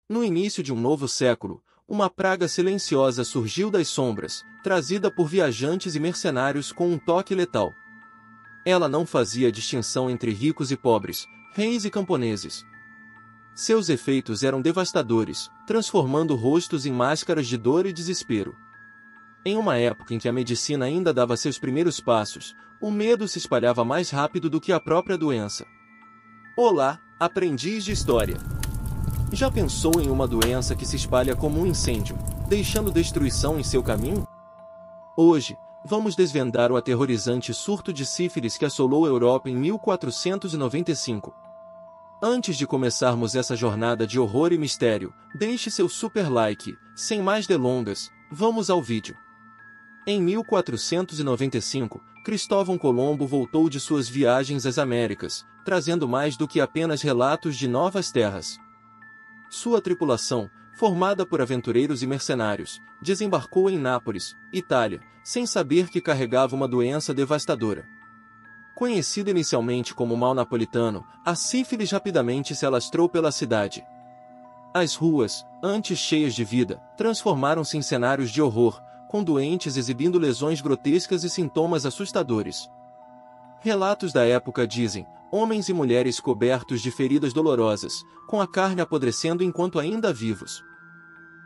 No início de um novo século, uma praga silenciosa surgiu das sombras, trazida por viajantes e mercenários com um toque letal. Ela não fazia distinção entre ricos e pobres, reis e camponeses. Seus efeitos eram devastadores, transformando rostos em máscaras de dor e desespero. Em uma época em que a medicina ainda dava seus primeiros passos, o medo se espalhava mais rápido do que a própria doença. Olá, aprendiz de história! Já pensou em uma doença que se espalha como um incêndio, deixando destruição em seu caminho? Hoje, vamos desvendar o aterrorizante surto de sífilis que assolou a Europa em 1495. Antes de começarmos essa jornada de horror e mistério, deixe seu super like. Sem mais delongas, vamos ao vídeo. Em 1495, Cristóvão Colombo voltou de suas viagens às Américas, trazendo mais do que apenas relatos de novas terras. Sua tripulação, formada por aventureiros e mercenários, desembarcou em Nápoles, Itália, sem saber que carregava uma doença devastadora. Conhecida inicialmente como mal napolitano, a sífilis rapidamente se alastrou pela cidade. As ruas, antes cheias de vida, transformaram-se em cenários de horror, com doentes exibindo lesões grotescas e sintomas assustadores. Relatos da época dizem: homens e mulheres cobertos de feridas dolorosas, com a carne apodrecendo enquanto ainda vivos.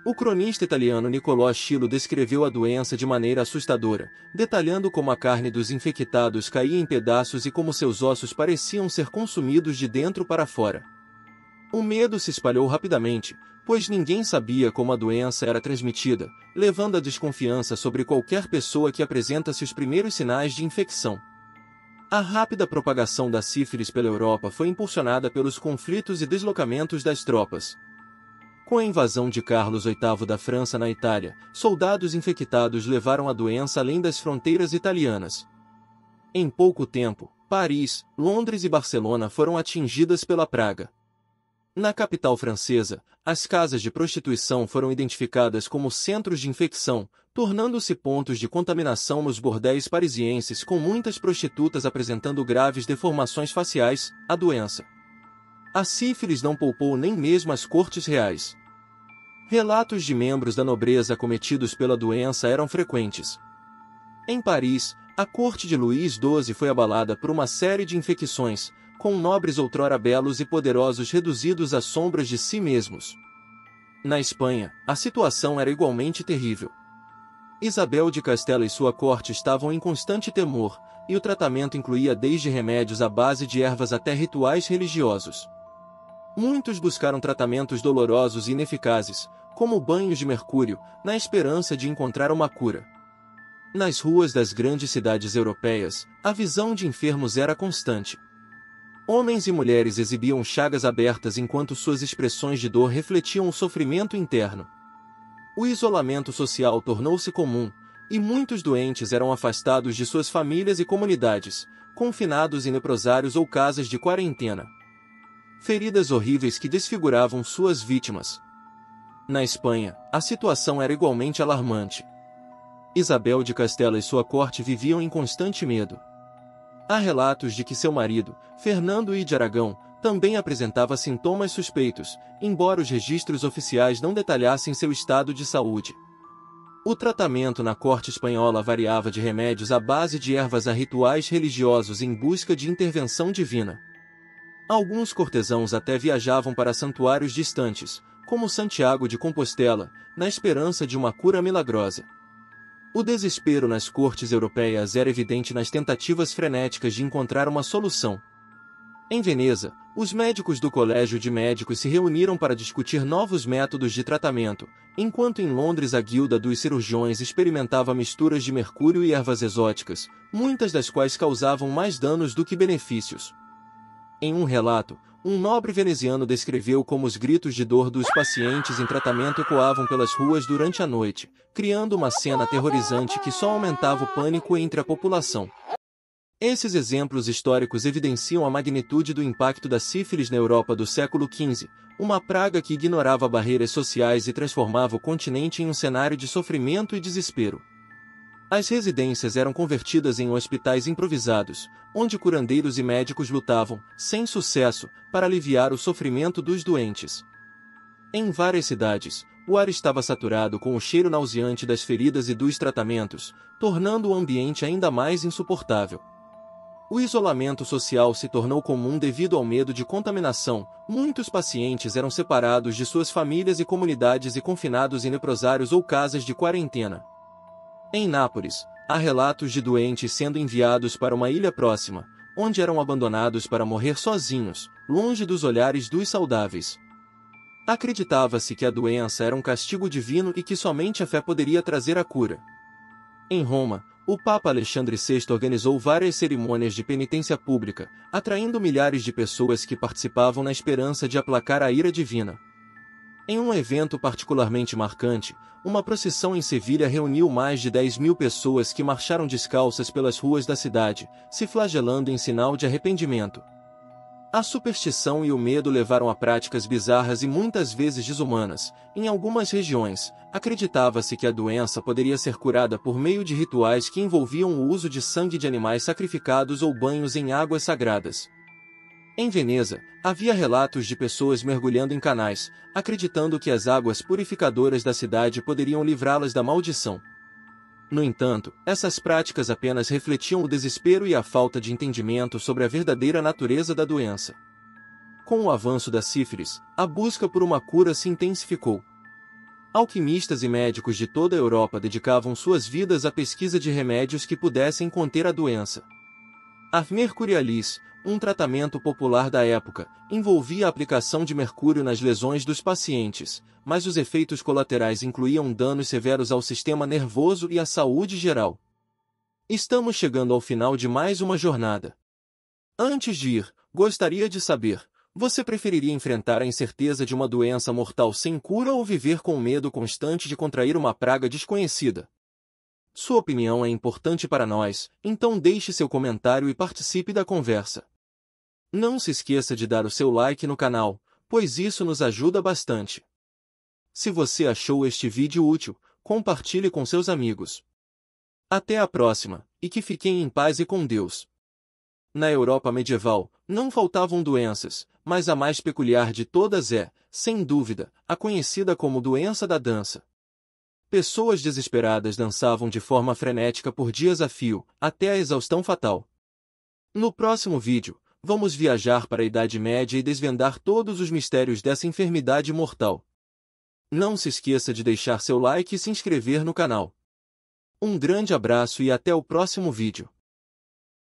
O cronista italiano Niccolò Schillo descreveu a doença de maneira assustadora, detalhando como a carne dos infectados caía em pedaços e como seus ossos pareciam ser consumidos de dentro para fora. O medo se espalhou rapidamente, pois ninguém sabia como a doença era transmitida, levando à desconfiança sobre qualquer pessoa que apresentasse os primeiros sinais de infecção. A rápida propagação da sífilis pela Europa foi impulsionada pelos conflitos e deslocamentos das tropas. Com a invasão de Carlos VIII da França na Itália, soldados infectados levaram a doença além das fronteiras italianas. Em pouco tempo, Paris, Londres e Barcelona foram atingidas pela praga. Na capital francesa, as casas de prostituição foram identificadas como centros de infecção, tornando-se pontos de contaminação nos bordéis parisienses, com muitas prostitutas apresentando graves deformações faciais. A doença. A sífilis não poupou nem mesmo as cortes reais. Relatos de membros da nobreza acometidos pela doença eram frequentes. Em Paris, a corte de Luís XII foi abalada por uma série de infecções, com nobres outrora belos e poderosos reduzidos às sombras de si mesmos. Na Espanha, a situação era igualmente terrível. Isabel de Castela e sua corte estavam em constante temor, e o tratamento incluía desde remédios à base de ervas até rituais religiosos. Muitos buscaram tratamentos dolorosos e ineficazes, como banhos de mercúrio, na esperança de encontrar uma cura. Nas ruas das grandes cidades europeias, a visão de enfermos era constante. Homens e mulheres exibiam chagas abertas enquanto suas expressões de dor refletiam o sofrimento interno. O isolamento social tornou-se comum, e muitos doentes eram afastados de suas famílias e comunidades, confinados em leprosários ou casas de quarentena. Feridas horríveis que desfiguravam suas vítimas. Na Espanha, a situação era igualmente alarmante. Isabel de Castela e sua corte viviam em constante medo. Há relatos de que seu marido, Fernando I de Aragão, também apresentava sintomas suspeitos, embora os registros oficiais não detalhassem seu estado de saúde. O tratamento na corte espanhola variava de remédios à base de ervas a rituais religiosos em busca de intervenção divina. Alguns cortesãos até viajavam para santuários distantes, como Santiago de Compostela, na esperança de uma cura milagrosa. O desespero nas cortes europeias era evidente nas tentativas frenéticas de encontrar uma solução. Em Veneza, os médicos do Colégio de Médicos se reuniram para discutir novos métodos de tratamento, enquanto em Londres a Guilda dos Cirurgiões experimentava misturas de mercúrio e ervas exóticas, muitas das quais causavam mais danos do que benefícios. Em um relato, um nobre veneziano descreveu como os gritos de dor dos pacientes em tratamento ecoavam pelas ruas durante a noite, criando uma cena aterrorizante que só aumentava o pânico entre a população. Esses exemplos históricos evidenciam a magnitude do impacto da sífilis na Europa do século XV, uma praga que ignorava barreiras sociais e transformava o continente em um cenário de sofrimento e desespero. As residências eram convertidas em hospitais improvisados, onde curandeiros e médicos lutavam, sem sucesso, para aliviar o sofrimento dos doentes. Em várias cidades, o ar estava saturado com o cheiro nauseante das feridas e dos tratamentos, tornando o ambiente ainda mais insuportável. O isolamento social se tornou comum devido ao medo de contaminação. Muitos pacientes eram separados de suas famílias e comunidades e confinados em leprosários ou casas de quarentena. Em Nápoles, há relatos de doentes sendo enviados para uma ilha próxima, onde eram abandonados para morrer sozinhos, longe dos olhares dos saudáveis. Acreditava-se que a doença era um castigo divino e que somente a fé poderia trazer a cura. Em Roma, o Papa Alexandre VI organizou várias cerimônias de penitência pública, atraindo milhares de pessoas que participavam na esperança de aplacar a ira divina. Em um evento particularmente marcante, uma procissão em Sevilha reuniu mais de 10.000 pessoas que marcharam descalças pelas ruas da cidade, se flagelando em sinal de arrependimento. A superstição e o medo levaram a práticas bizarras e muitas vezes desumanas. Em algumas regiões, acreditava-se que a doença poderia ser curada por meio de rituais que envolviam o uso de sangue de animais sacrificados ou banhos em águas sagradas. Em Veneza, havia relatos de pessoas mergulhando em canais, acreditando que as águas purificadoras da cidade poderiam livrá-las da maldição. No entanto, essas práticas apenas refletiam o desespero e a falta de entendimento sobre a verdadeira natureza da doença. Com o avanço da sífilis, a busca por uma cura se intensificou. Alquimistas e médicos de toda a Europa dedicavam suas vidas à pesquisa de remédios que pudessem conter a doença. A mercurialis, um tratamento popular da época, envolvia a aplicação de mercúrio nas lesões dos pacientes, mas os efeitos colaterais incluíam danos severos ao sistema nervoso e à saúde geral. Estamos chegando ao final de mais uma jornada. Antes de ir, gostaria de saber, você preferiria enfrentar a incerteza de uma doença mortal sem cura ou viver com o medo constante de contrair uma praga desconhecida? Sua opinião é importante para nós, então deixe seu comentário e participe da conversa. Não se esqueça de dar o seu like no canal, pois isso nos ajuda bastante. Se você achou este vídeo útil, compartilhe com seus amigos. Até a próxima, e que fiquem em paz e com Deus. Na Europa medieval, não faltavam doenças, mas a mais peculiar de todas é, sem dúvida, a conhecida como doença da dança. Pessoas desesperadas dançavam de forma frenética por dias a fio, até a exaustão fatal. No próximo vídeo, vamos viajar para a Idade Média e desvendar todos os mistérios dessa enfermidade mortal. Não se esqueça de deixar seu like e se inscrever no canal. Um grande abraço e até o próximo vídeo.